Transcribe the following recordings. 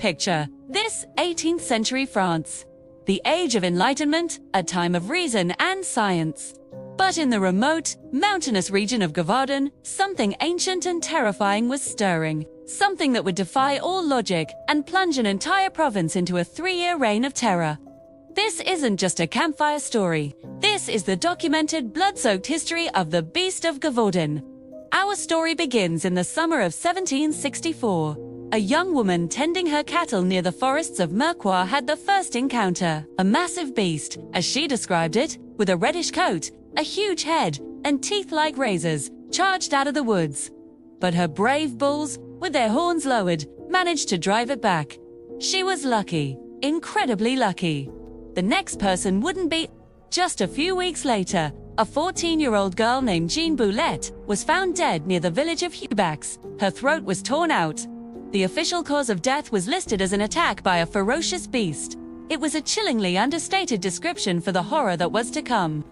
Picture this: 18th century France. The age of enlightenment, a time of reason and science. But in the remote, mountainous region of Gévaudan, something ancient and terrifying was stirring. Something that would defy all logic and plunge an entire province into a 3-year reign of terror. This isn't just a campfire story. This is the documented, blood-soaked history of the Beast of Gévaudan. Our story begins in the summer of 1764. A young woman tending her cattle near the forests of Mercois had the first encounter. A massive beast, as she described it, with a reddish coat, a huge head, and teeth like razors, charged out of the woods. But her brave bulls, with their horns lowered, managed to drive it back. She was lucky, incredibly lucky. The next person wouldn't be. Just a few weeks later, a 14-year-old girl named Jean Boulette was found dead near the village of Hubax. Her throat was torn out. The official cause of death was listed as an attack by a ferocious beast. It was a chillingly understated description for the horror that was to come.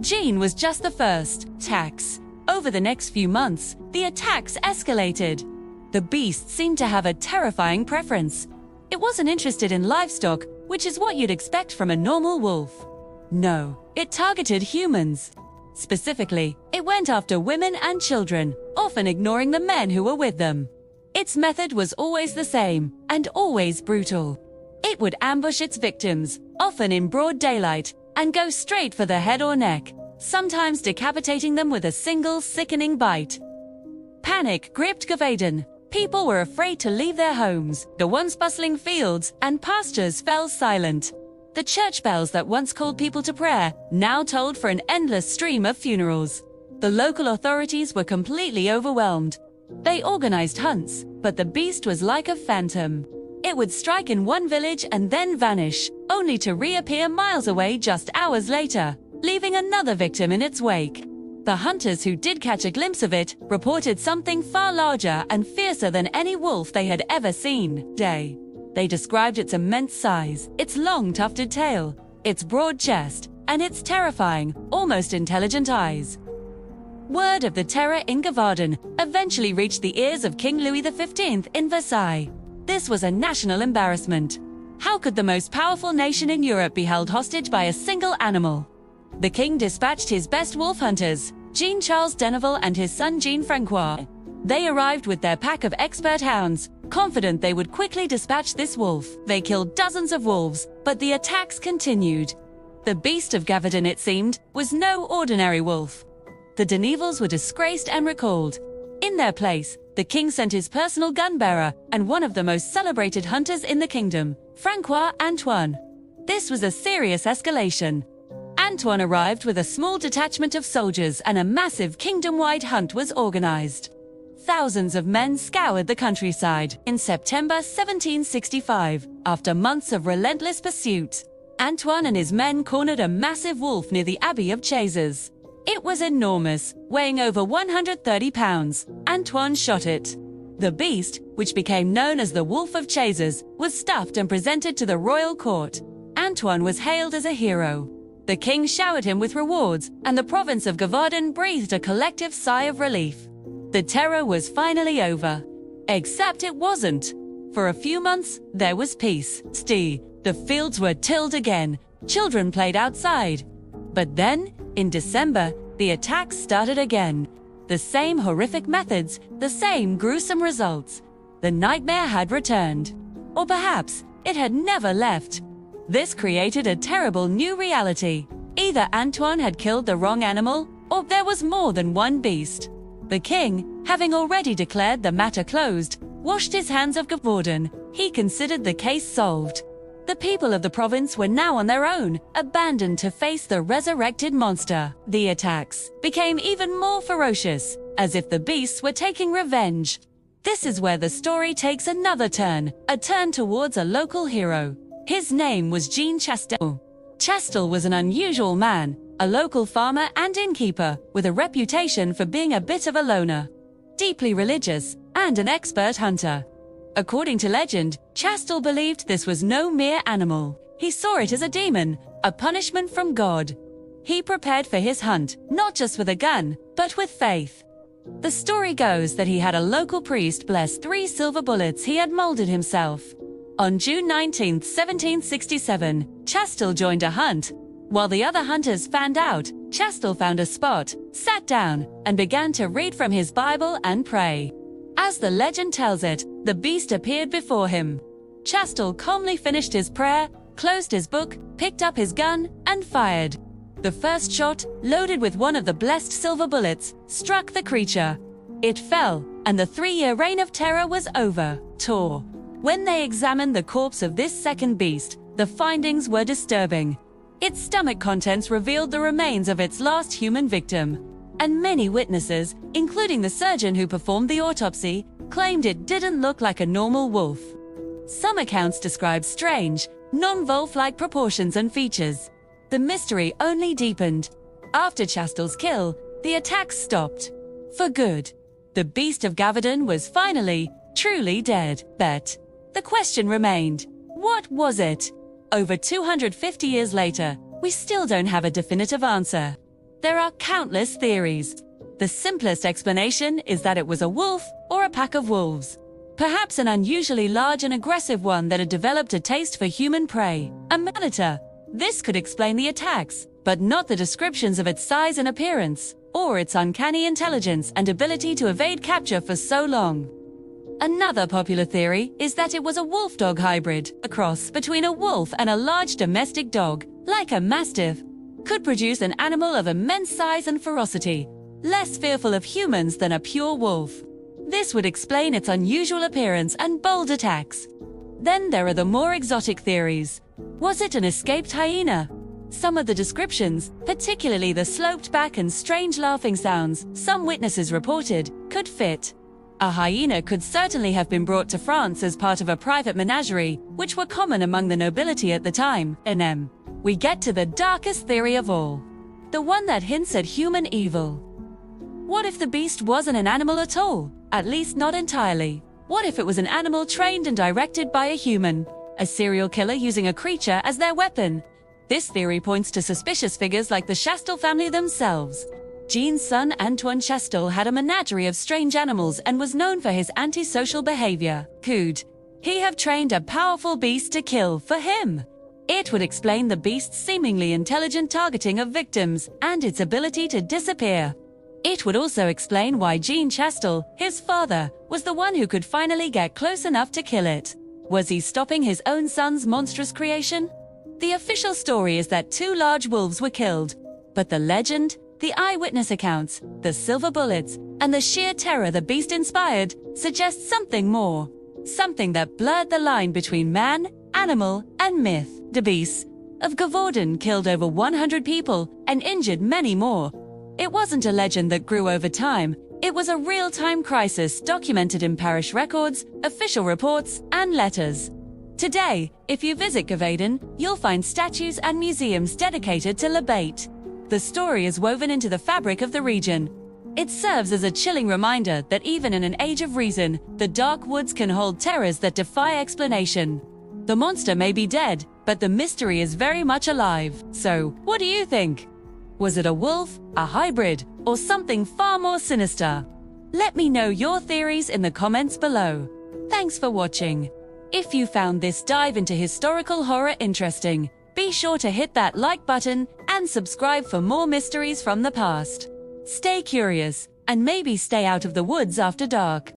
Jean was just the first attacks. Over the next few months, the attacks escalated. The beast seemed to have a terrifying preference. It wasn't interested in livestock, which is what you'd expect from a normal wolf. No, it targeted humans. Specifically, it went after women and children, often ignoring the men who were with them. Its method was always the same, and always brutal. It would ambush its victims, often in broad daylight, and go straight for the head or neck, sometimes decapitating them with a single sickening bite. Panic gripped Gévaudan. People were afraid to leave their homes. The once bustling fields and pastures fell silent. The church bells that once called people to prayer now tolled for an endless stream of funerals. The local authorities were completely overwhelmed. They organized hunts, but the beast was like a phantom. It would strike in one village and then vanish, only to reappear miles away just hours later, leaving another victim in its wake. The hunters who did catch a glimpse of it reported something far larger and fiercer than any wolf they had ever seen. They described its immense size, its long tufted tail, its broad chest, and its terrifying, almost intelligent eyes. Word of the terror in Gévaudan eventually reached the ears of King Louis XV in Versailles. This was a national embarrassment. How could the most powerful nation in Europe be held hostage by a single animal? The king dispatched his best wolf hunters, Jean-Charles Deneville and his son Jean-Francois. They arrived with their pack of expert hounds, confident they would quickly dispatch this wolf. They killed dozens of wolves, but the attacks continued. The Beast of Gévaudan, it seemed, was no ordinary wolf. The Denevilles were disgraced and recalled. In their place, the king sent his personal gun-bearer and one of the most celebrated hunters in the kingdom, Francois Antoine. This was a serious escalation. Antoine arrived with a small detachment of soldiers and a massive kingdom-wide hunt was organized. Thousands of men scoured the countryside. In September 1765, after months of relentless pursuit, Antoine and his men cornered a massive wolf near the Abbey of Chazes. It was enormous, weighing over 130 pounds. Antoine shot it. The beast, which became known as the Wolf of Chazes, was stuffed and presented to the royal court. Antoine was hailed as a hero. The king showered him with rewards, and the province of Gévaudan breathed a collective sigh of relief. The terror was finally over. Except it wasn't. For a few months, there was peace. The fields were tilled again. Children played outside. But then, in December, the attacks started again. The same horrific methods, the same gruesome results. The nightmare had returned. Or perhaps, it had never left. This created a terrible new reality. Either Antoine had killed the wrong animal, or there was more than one beast. The king, having already declared the matter closed, washed his hands of Gévaudan. He considered the case solved. The people of the province were now on their own, abandoned to face the resurrected monster. The attacks became even more ferocious, as if the beasts were taking revenge. This is where the story takes another turn, a turn towards a local hero. His name was Jean Chastel. Chastel was an unusual man, a local farmer and innkeeper, with a reputation for being a bit of a loner, deeply religious, and an expert hunter. According to legend, Chastel believed this was no mere animal. He saw it as a demon, a punishment from God. He prepared for his hunt, not just with a gun, but with faith. The story goes that he had a local priest bless 3 silver bullets he had molded himself. On June 19, 1767, Chastel joined a hunt. While the other hunters fanned out, Chastel found a spot, sat down, and began to read from his Bible and pray. As the legend tells it, the beast appeared before him. Chastel calmly finished his prayer, closed his book, picked up his gun, and fired. The first shot, loaded with one of the blessed silver bullets, struck the creature. It fell, and the 3-year reign of terror was over. When they examined the corpse of this second beast, the findings were disturbing. Its stomach contents revealed the remains of its last human victim. And many witnesses, including the surgeon who performed the autopsy, claimed it didn't look like a normal wolf. Some accounts describe strange, non-wolf-like proportions and features. The mystery only deepened. After Chastel's kill, the attacks stopped. For good. The Beast of Gévaudan was finally, truly dead. But the question remained, what was it? Over 250 years later, we still don't have a definitive answer. There are countless theories. The simplest explanation is that it was a wolf or a pack of wolves. Perhaps an unusually large and aggressive one that had developed a taste for human prey. A monitor. This could explain the attacks, but not the descriptions of its size and appearance, or its uncanny intelligence and ability to evade capture for so long. Another popular theory is that it was a wolf-dog hybrid, a cross between a wolf and a large domestic dog, like a mastiff. Could produce an animal of immense size and ferocity, less fearful of humans than a pure wolf. This would explain its unusual appearance and bold attacks. Then there are the more exotic theories. Was it an escaped hyena? Some of the descriptions, particularly the sloped back and strange laughing sounds some witnesses reported, could fit. A hyena could certainly have been brought to France as part of a private menagerie, which were common among the nobility at the time. We get to the darkest theory of all. The one that hints at human evil. What if the beast wasn't an animal at all? At least not entirely. What if it was an animal trained and directed by a human? A serial killer using a creature as their weapon? This theory points to suspicious figures like the Chastel family themselves. Jean's son Antoine Chastel had a menagerie of strange animals and was known for his antisocial behavior. Could he have trained a powerful beast to kill for him? It would explain the beast's seemingly intelligent targeting of victims and its ability to disappear. It would also explain why Jean Chastel, his father, was the one who could finally get close enough to kill it. Was he stopping his own son's monstrous creation? The official story is that 2 large wolves were killed, but the legend, the eyewitness accounts, the silver bullets, and the sheer terror the beast inspired suggest something more. Something that blurred the line between man, animal, and myth. The Beast of Gévaudan killed over 100 people and injured many more. It wasn't a legend that grew over time. It was a real-time crisis documented in parish records, official reports, and letters. Today, if you visit Gévaudan, you'll find statues and museums dedicated to Le Bête. The story is woven into the fabric of the region. It serves as a chilling reminder that even in an age of reason, the dark woods can hold terrors that defy explanation. The monster may be dead, but the mystery is very much alive. So, what do you think? Was it a wolf, a hybrid, or something far more sinister? Let me know your theories in the comments below. Thanks for watching. If you found this dive into historical horror interesting, be sure to hit that like button and subscribe for more mysteries from the past. Stay curious, and maybe stay out of the woods after dark.